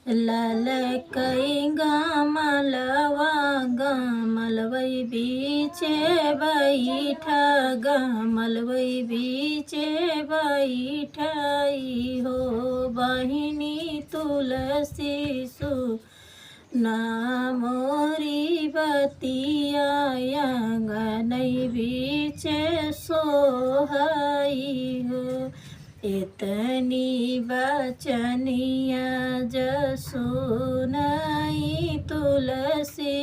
ललकै गमलवा गमलवै बीचे गमलवै बीचे बैठई हो बहिनी तुलसी सु ना मोरी बतिया आंगनै बीचे सोहई हो इतनी बचनिया जसु नहीं तुलसी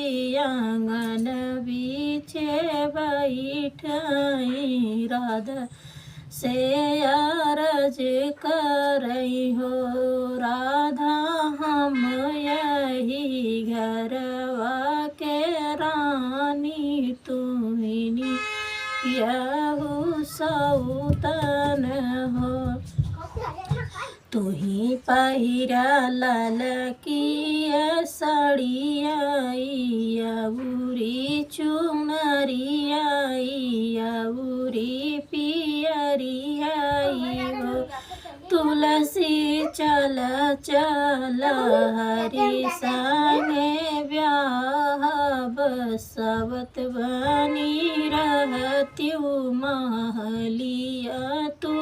आंगन बीचे बैठई राधा से अरज करई हो राधा हम यही घरवा के रानी तुम्हिनी यहू सौतन हो तुही पहिरा लाल की साड़िया उरी चुनरिया उरी पियरिया हो तुलसी चल चल हरि संगे ब्याह बसवत बनी रहत्यु महलिया तू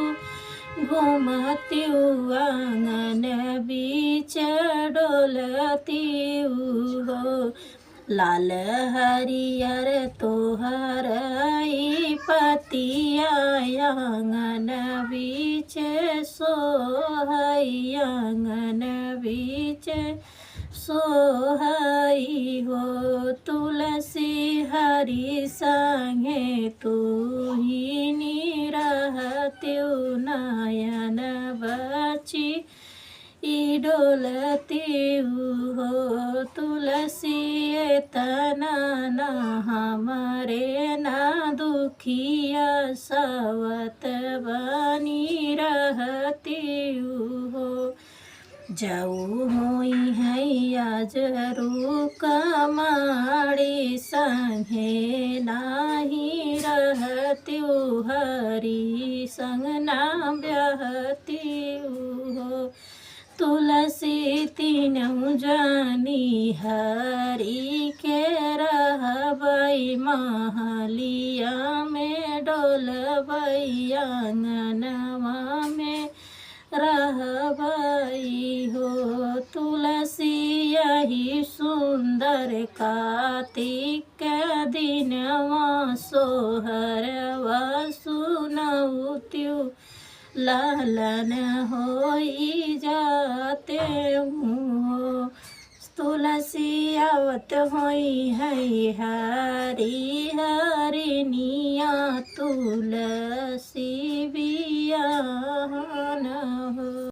घूमत्यु आंगन बीच डोलत्यु हो लाल हरियर तोहरई पतिया आंगन बीच सोहई आंगन बीच सोहई हो तुलसी हरि संगे तू ही रहत्यु नयन बची डोलत्यु हो तुलसी तना न हमरे न दुखिया सवत बनी रहत्यु हो जाऊ होई है आज रूक माड़ी संगे नाही रहत्यु हरि संग ना ब्याहत्यु हो तुलसी तीनों जानी हरि के रहबई महलिया में डोलबई आंगनवा में रहबई हो तुलसी यही सुंदर कार्तिक दिनवा सोहरवा सुनौत्यु लालन होई जाते हूँ तुलसी आवत होई है हरी हरिनिया तुलसी